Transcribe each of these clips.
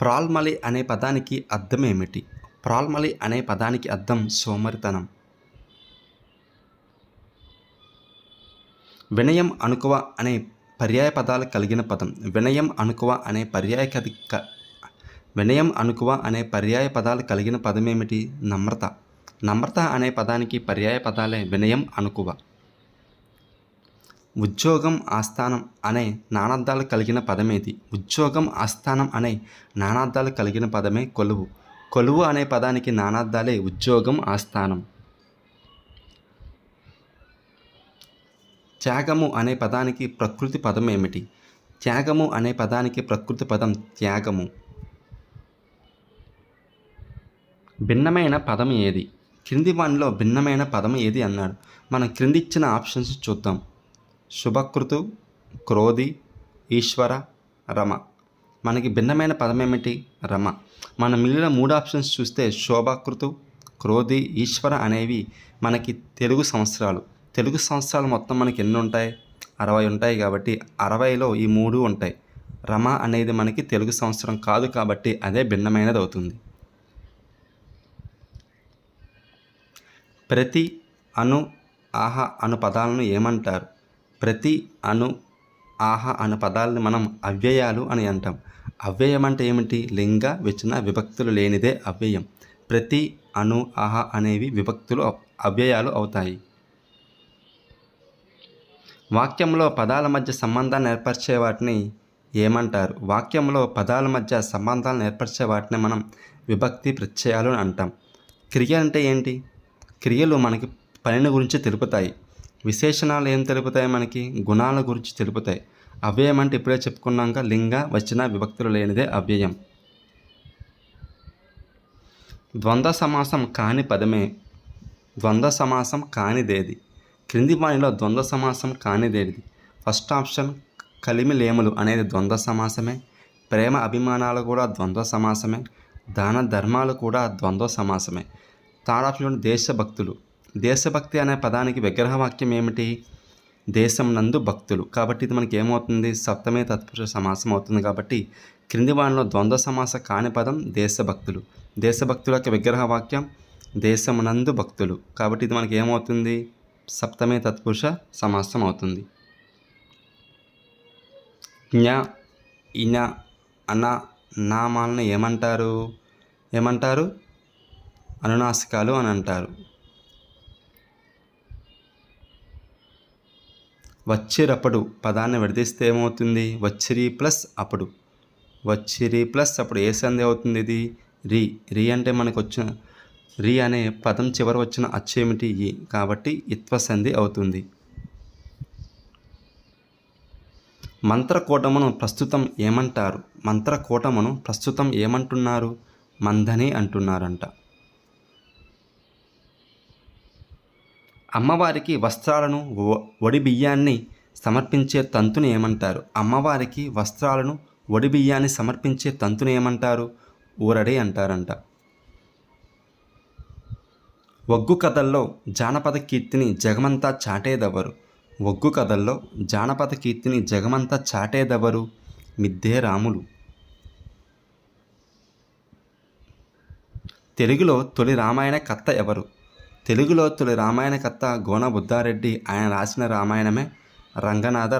ప్రాల్మలి అనే పదానికి అర్థం ఏమిటి? ప్రాల్మలి అనే పదానికి అర్థం సోమరితనం. వినయం అణకువ అనే పర్యాయ పదాలు కలిగిన పదం. వినయం అణకువ అనే పర్యాయ పదాలు కలిగిన పదం ఏమిటి? నమ్రత. నమ్రత అనే పదానికి పర్యాయ పదాలే వినయం అణకువ. ఉద్యోగం ఆస్థానం అనే నానార్థాలు కలిగిన పదమేది? ఉద్యోగం ఆస్థానం అనే నానార్థాలు కలిగిన పదమే కొలువు. కొలువు అనే పదానికి నానార్థాలే ఉద్యోగం ఆస్థానం. త్యాగము అనే పదానికి ప్రకృతి పదం ఏమిటి? త్యాగము అనే పదానికి ప్రకృతి పదం త్యాగము. భిన్నమైన పదం ఏది? క్రింది వానిలో భిన్నమైన పదం ఏది అన్నాడు. మనం క్రింది ఇచ్చిన ఆప్షన్స్ చూద్దాం. శుభకృతు, క్రోధి, ఈశ్వర, రమ. మనకి భిన్నమైన పదం ఏమిటి? రమ. మనం మిగిలిన 3 ఆప్షన్స్ చూస్తే శోభకృతు, క్రోధి, ఈశ్వర అనేవి మనకి తెలుగు సంవత్సరాలు. తెలుగు సంవత్సరాలు మొత్తం మనకి ఎన్ని ఉంటాయి? 60 ఉంటాయి. కాబట్టి 60లో ఈ 3 ఉంటాయి. రమ అనేది మనకి తెలుగు సంవత్సరం కాదు కాబట్టి అదే భిన్నమైనది అవుతుంది. ప్రతి, అను, ఆహ అను పదాలను ఏమంటారు? ప్రతి, అను, ఆహ అను పదాలను మనం అవ్యయాలు అని అంటాం. అవ్యయం అంటే ఏమిటి? లింగ, వచన, విభక్తులు లేనిదే అవ్యయం. ప్రతి, అను, ఆహ అనేవి విభక్తులు అవ్యయాలు అవుతాయి. వాక్యంలో పదాల మధ్య సంబంధాన్ని ఏర్పరిచే వాటిని ఏమంటారు? వాక్యంలో పదాల మధ్య సంబంధాలను ఏర్పరిచే వాటిని మనం విభక్తి ప్రత్యయాలు అని అంటాం. క్రియ అంటే ఏంటి? క్రియలు మనకి పనిని గురించి తెలుపుతాయి. విశేషణాలు ఏం తెలుపుతాయి? మనకి గుణాల గురించి తెలుపుతాయి. అవ్యయం అంటే ఇప్పుడే చెప్పుకున్నాక లింగ, వచన, విభక్తులు లేనిదే అవ్యయం. ద్వంద్వ సమాసం కాని పదమే. ద్వంద్వ సమాసం కానిదేది? క్రింది వానిలో ద్వంద్వ సమాసం కానిదేది? ఫస్ట్ ఆప్షన్ కలిమి లేములు అనేది ద్వంద్వ సమాసమే. ప్రేమ అభిమానాలు కూడా ద్వంద్వ సమాసమే. దాన ధర్మాలు కూడా ద్వంద్వ సమాసమే. Third option దేశభక్తులు. దేశభక్తి అనే పదానికి విగ్రహవాక్యం ఏమిటి? దేశం నందు భక్తులు. కాబట్టి ఇది మనకి ఏమవుతుంది? సప్తమి తత్పురుష సమాసం అవుతుంది. కాబట్టి క్రింది వానిలో ద్వంద్వ సమాస కాని పదం దేశభక్తులు. దేశభక్తుల యొక్క విగ్రహవాక్యం దేశమునందు భక్తులు. కాబట్టి ఇది మనకి ఏమవుతుంది? సప్తమి తత్పురుష సమాసం అవుతుంది. జ్ఞ, ఇన, అన నామాలను ఏమంటారు? అనునాసికాలు అని అంటారు. వచ్చిరప్పుడు పదాన్ని విడదీస్తే ఏమవుతుంది? వచ్చిరి ప్లస్ అప్పుడు. వచ్చిరి ప్లస్ అప్పుడు ఏ సంధి అవుతుంది? ఇది రి. రి అంటే మనకు వచ్చిన రి అనే పదం చివర వచ్చిన అచ్చు ఏమిటి? ఈ. కాబట్టి ఇత్వ సంధి అవుతుంది. మంత్రకూటమును ప్రస్తుతం ఏమంటారు? మంత్రకూటమును ప్రస్తుతం ఏమంటున్నారు? మందని అంటున్నారంట. అమ్మవారికి వస్త్రాలను, వడి బియ్యాన్ని సమర్పించే తంతుని ఏమంటారు? అమ్మవారికి వస్త్రాలను, వడి బియ్యాన్ని సమర్పించే తంతుని ఏమంటారు? ఊరడి అంటారంట. ఒగ్గు కథల్లో జానపద కీర్తిని జగమంతా చాటేదెవరు? ఒగ్గు కథల్లో జానపద కీర్తిని జగమంతా చాటేదెవరు? మిద్దే రాములు. తెలుగులో తొలి రామాయణ కర్త ఎవరు? తెలుగులో తొలి రామాయణ కర్త గోన బుద్ధారెడ్డి. ఆయన రాసిన రామాయణమే రంగనాథ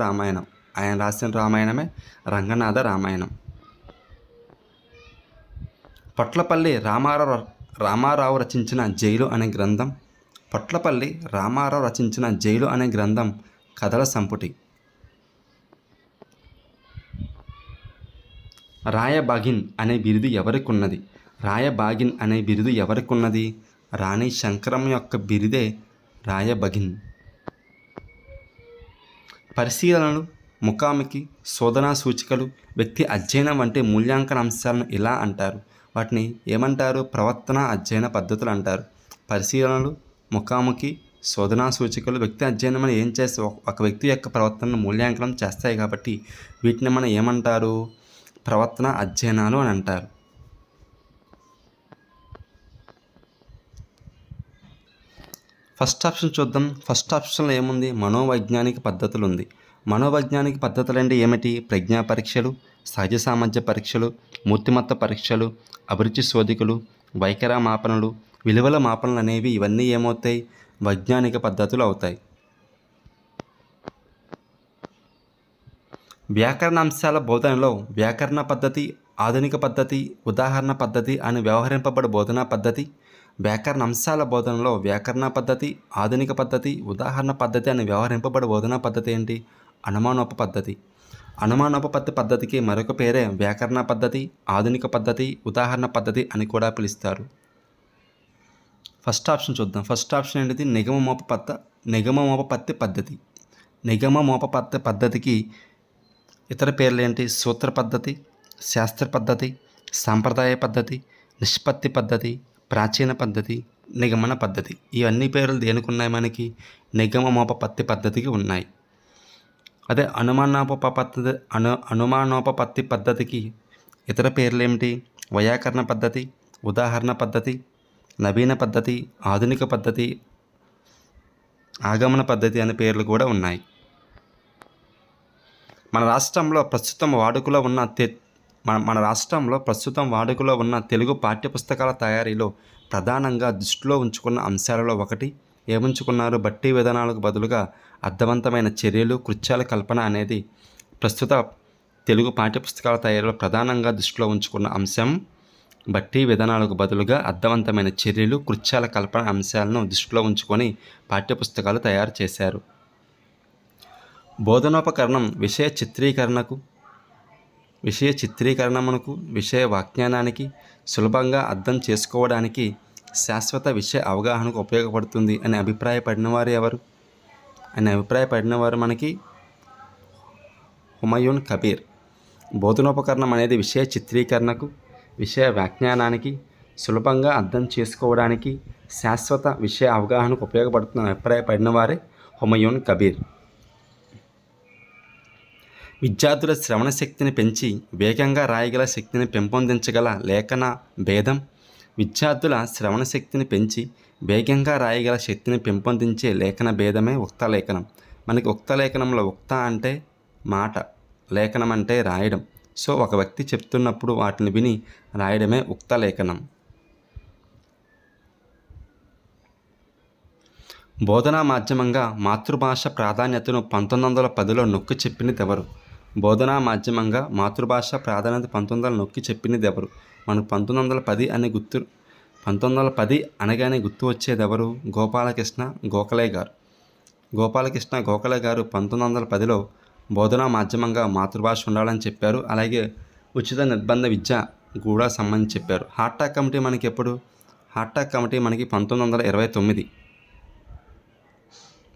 రామాయణం. పొట్లపల్లి రామారావు రచించిన జైలు అనే గ్రంథం. పొట్లపల్లి రామారావు రచించిన జైలు అనే గ్రంథం కథల సంపుటి. రాయబాగిన్ అనే బిరుదు ఎవరికున్నది? రాయబాగిన్ అనే బిరుదు ఎవరికున్నది? రాణి శంకరమ్మ యొక్క బిరుదే రాయబగిన్. పరిశీలనలు, ముఖాముఖి, శోధనా సూచికలు, వ్యక్తి అధ్యయనం వంటి మూల్యాంకన అంశాలను ఇలా అంటారు. వాటిని ఏమంటారు? ప్రవర్తన అధ్యయన పద్ధతులు అంటారు. పరిశీలనలు, ముఖాముఖి, శోధనా సూచికలు, వ్యక్తి అధ్యయనం అని ఏం చేస్తే ఒక వ్యక్తి యొక్క ప్రవర్తనను మూల్యాంకనం చేస్తాయి. కాబట్టి వీటిని మనం ఏమంటారు? ప్రవర్తన అధ్యయనాలు అని అంటారు. ఫస్ట్ ఆప్షన్ చూద్దాం. ఫస్ట్ ఆప్షన్లో ఏముంది? మనోవైజ్ఞానిక పద్ధతులు ఉంది. మనోవైజ్ఞానిక పద్ధతులు అంటే ఏమిటి? ప్రజ్ఞా పరీక్షలు, సహజ సామర్థ్య పరీక్షలు, మూర్తిమత్త పరీక్షలు, అభిరుచి శోధికలు, వైఖర మాపనలు, విలువల మాపనలు అనేవి ఇవన్నీ ఏమవుతాయి? వైజ్ఞానిక పద్ధతులు అవుతాయి. వ్యాకరణ అంశాల బోధనలో వ్యాకరణ పద్ధతి, ఆధునిక పద్ధతి, ఉదాహరణ పద్ధతి అని వ్యవహరింపబడు బోధనా పద్ధతి. వ్యాకరణ అంశాల బోధనలో వ్యాకరణ పద్ధతి, ఆధునిక పద్ధతి, ఉదాహరణ పద్ధతి అని వ్యవహరింపబడు బోధనా పద్ధతి ఏంటి? అనుమానోప పద్ధతి. అనుమానోపపత్తి పద్ధతికి మరొక పేరే వ్యాకరణ పద్ధతి, ఆధునిక పద్ధతి, ఉదాహరణ పద్ధతి అని కూడా పిలుస్తారు. ఫస్ట్ ఆప్షన్ చూద్దాం. ఫస్ట్ ఆప్షన్ ఏంటిది? నిగమమోపపత్తి పద్ధతి. నిగమమోపపత్తి పద్ధతికి ఇతర పేర్లు ఏంటి? సూత్ర పద్ధతి, శాస్త్ర పద్ధతి, సాంప్రదాయ పద్ధతి, నిష్పత్తి పద్ధతి, ప్రాచీన పద్ధతి, నిగమన పద్ధతి. ఇవన్నీ పేర్లు దేనికి ఉన్నాయి? మనకి నిగమమోపపత్తి పద్ధతికి ఉన్నాయి. అదే అనుమానోపపత్తి పద్ధతికి ఇతర పేర్లు ఏమిటి? వైయాకరణ పద్ధతి, ఉదాహరణ పద్ధతి, నవీన పద్ధతి, ఆధునిక పద్ధతి, ఆగమన పద్ధతి అనే పేర్లు కూడా ఉన్నాయి. మన రాష్ట్రంలో ప్రస్తుతం వాడుకలో ఉన్న తెలుగు పాఠ్యపుస్తకాల తయారీలో ప్రధానంగా దృష్టిలో ఉంచుకున్న అంశాలలో ఒకటి ఏముంచుకున్నారు? బట్టి విధానాలకు బదులుగా అర్థవంతమైన చర్యలు, కృత్యాల కల్పన అనేది ప్రస్తుత తెలుగు పాఠ్యపుస్తకాల తయారీలో ప్రధానంగా దృష్టిలో ఉంచుకున్న అంశం. బట్టి విధానాలకు బదులుగా అర్థవంతమైన చర్యలు, కృత్యాల కల్పన అంశాలను దృష్టిలో ఉంచుకొని పాఠ్యపుస్తకాలు తయారు చేశారు. బోధనోపకరణం విషయ చిత్రీకరణమునకు, విషయ వాఖ్యానానికి, సులభంగా అర్థం చేసుకోవడానికి, శాశ్వత విషయ అవగాహనకు ఉపయోగపడుతుంది అని అభిప్రాయపడిన వారు మనకి హుమయూన్ కబీర్. బోధనోపకరణం అనేది విషయ చిత్రీకరణకు, విషయ వ్యాఖ్యానానికి, సులభంగా అర్థం చేసుకోవడానికి, శాశ్వత విషయ అవగాహనకు ఉపయోగపడుతుందని అభిప్రాయపడిన వారే హుమయూన్ కబీర్. విద్యార్థుల శ్రవణ శక్తిని పెంచి వేగంగా రాయగల శక్తిని పెంపొందించగల లేఖన భేదం. విద్యార్థుల శ్రవణ శక్తిని పెంచి వేగంగా రాయగల శక్తిని పెంపొందించే లేఖన భేదమే ఉక్త లేఖనం. మనకి ఉక్త లేఖనంలో ఉక్త అంటే మాట, లేఖనం అంటే రాయడం. సో ఒక వ్యక్తి చెప్తున్నప్పుడు వాటిని విని రాయడమే ఉక్త లేఖనం. బోధనా మాధ్యమంగా మాతృభాష ప్రాధాన్యతను 1910లో నొక్కి చెప్పినదెవరు? బోధనా మాధ్యమంగా మాతృభాష ప్రాధాన్యత 1900 నొక్కి చెప్పినదెవరు? మనకు 1910 అనగానే గుర్తు వచ్చేదెవరు? గోపాలకృష్ణ గోఖలే గారు. 1910లో బోధనా మాధ్యమంగా మాతృభాష ఉండాలని చెప్పారు. అలాగే ఉచిత నిర్బంధ విద్య కూడా సంబంధించి చెప్పారు. హార్టాక్ కమిటీ మనకి ఎప్పుడు? హార్టాక్ కమిటీ మనకి 1929.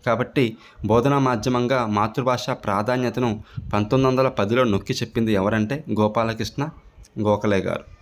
కాబట్టి బోధనా మాధ్యమంగా మాతృభాష ప్రాధాన్యతను 1910లో నొక్కి చెప్పింది ఎవరంటే గోపాలకృష్ణ గోఖలే గారు.